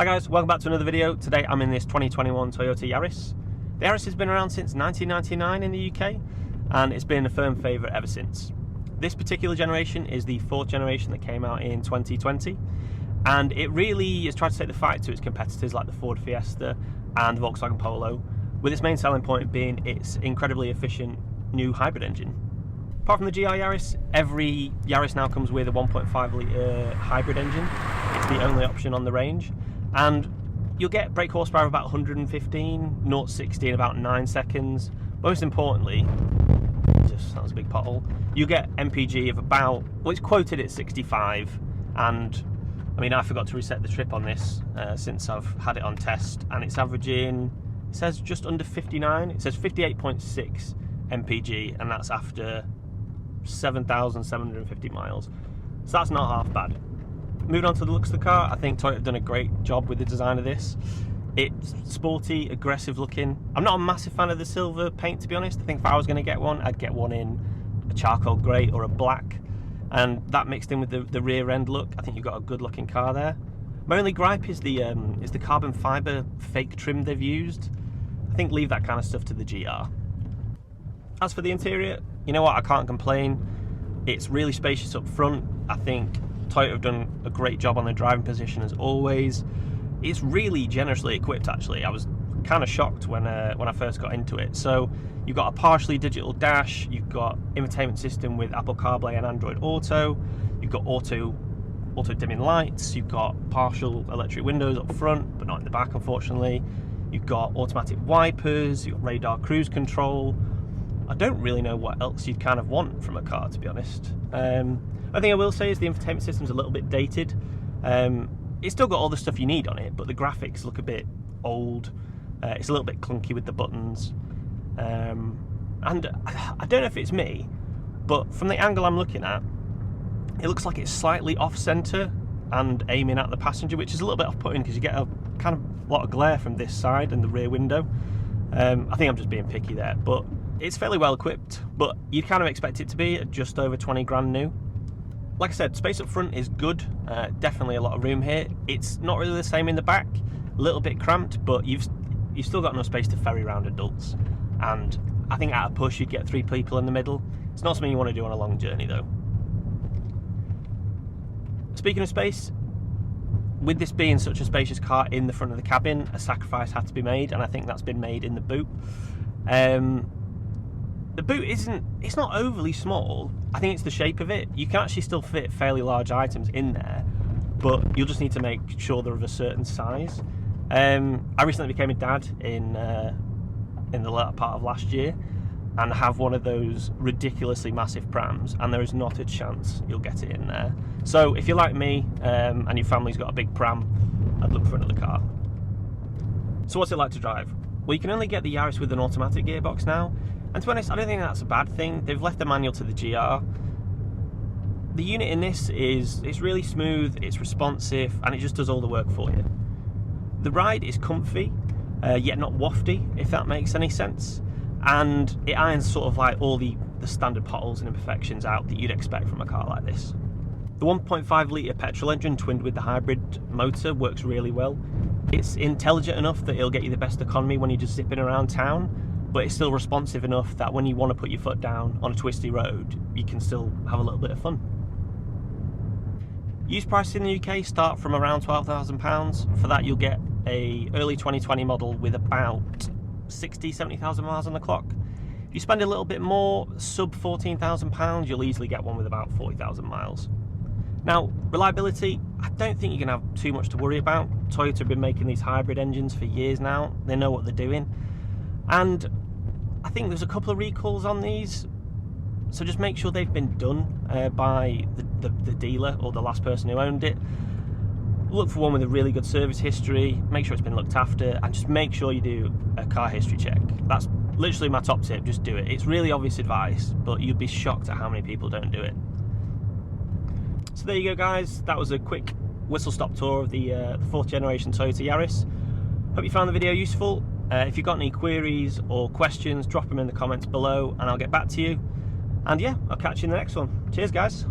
Hi guys, welcome back to another video. Today I'm in this 2021 Toyota Yaris. The Yaris has been around since 1999 in the UK and it's been a firm favourite ever since. This particular generation is the fourth generation that came out in 2020 and it really has tried to take the fight to its competitors like the Ford Fiesta and the Volkswagen Polo, with its main selling point being its incredibly efficient new hybrid engine. Apart from the GR Yaris, every Yaris now comes with a 1.5 litre hybrid engine. It's the only option on the range. And you'll get brake horsepower of about 115, 0-60 in about 9 seconds. Most importantly, that was a big pothole, you get MPG of about, well, it's quoted at 65, and I mean, I forgot to reset the trip on this since I've had it on test, and it's averaging, it says just under 59, it says 58.6 MPG, and that's after 7,750 miles, so that's not half bad. Moving on to the looks of the car, I think Toyota have done a great job with the design of this. It's sporty, aggressive looking. I'm not a massive fan of the silver paint, to be honest. I think if I was going to get one, I'd get one in a charcoal grey or a black, and that mixed in with the rear end look, I think you've got a good looking car there. My only gripe is the carbon fibre fake trim they've used. I think leave that kind of stuff to the GR. As for the interior, you know what, I can't complain. It's really spacious up front. I think Toyota have done a great job on the driving position as always. It's really generously equipped actually. I was kind of shocked when I first got into it. So you've got a partially digital dash, you've got infotainment system with Apple CarPlay and Android Auto, you've got auto dimming lights, you've got partial electric windows up front but not in the back unfortunately, you've got automatic wipers, you've got radar cruise control. I don't really know what else you'd kind of want from a car, to be honest. I think I will say is the infotainment system's a little bit dated. It's still got all the stuff you need on it, but the graphics look a bit old. It's a little bit clunky with the buttons. And I don't know if it's me, but from the angle I'm looking at, it looks like it's slightly off-center and aiming at the passenger, which is a little bit off-putting because you get a kind of lot of glare from this side and the rear window. I think I'm just being picky there, but it's fairly well equipped, but you'd kind of expect it to be at just over 20 grand new. Like I said, space up front is good, definitely a lot of room here. It's not really the same in the back, a little bit cramped, but you've still got enough space to ferry around adults. And I think at a push you'd get 3 people in the middle. It's not something you want to do on a long journey though. Speaking of space, with this being such a spacious car in the front of the cabin, a sacrifice had to be made, and I think that's been made in the boot. The boot it's not overly small. I think it's the shape of it. You can actually still fit fairly large items in there, but you'll just need to make sure they're of a certain size. I recently became a dad in the latter part of last year and have one of those ridiculously massive prams, and there is not a chance you'll get it in there. So if you're like me and your family's got a big pram, I'd look for another car. So what's it like to drive? Well, you can only get the Yaris with an automatic gearbox now. And to be honest, I don't think that's a bad thing. They've left the manual to the GR. The unit in this it's really smooth, it's responsive, and it just does all the work for you. The ride is comfy, yet not wafty, if that makes any sense. And it irons sort of like all the standard potholes and imperfections out that you'd expect from a car like this. The 1.5 litre petrol engine twinned with the hybrid motor works really well. It's intelligent enough that it'll get you the best economy when you're just zipping around town, but it's still responsive enough that when you want to put your foot down on a twisty road, you can still have a little bit of fun. Used prices in the UK start from around £12,000. For that you'll get a early 2020 model with about 70,000 miles on the clock. If you spend a little bit more, sub £14,000, you'll easily get one with about 40,000 miles. Now, reliability, I don't think you're going to have too much to worry about. Toyota have been making these hybrid engines for years now. They know what they're doing. And I think there's a couple of recalls on these, so just make sure they've been done by the dealer or the last person who owned it. Look for one with a really good service history, make sure it's been looked after, and just make sure you do a car history check. That's literally my top tip, just do it. It's really obvious advice, but you'd be shocked at how many people don't do it. So there you go guys, that was a quick whistle-stop tour of the 4th generation Toyota Yaris. Hope you found the video useful. If you've got any queries or questions, drop them in the comments below and I'll get back to you. And yeah, I'll catch you in the next one. Cheers guys.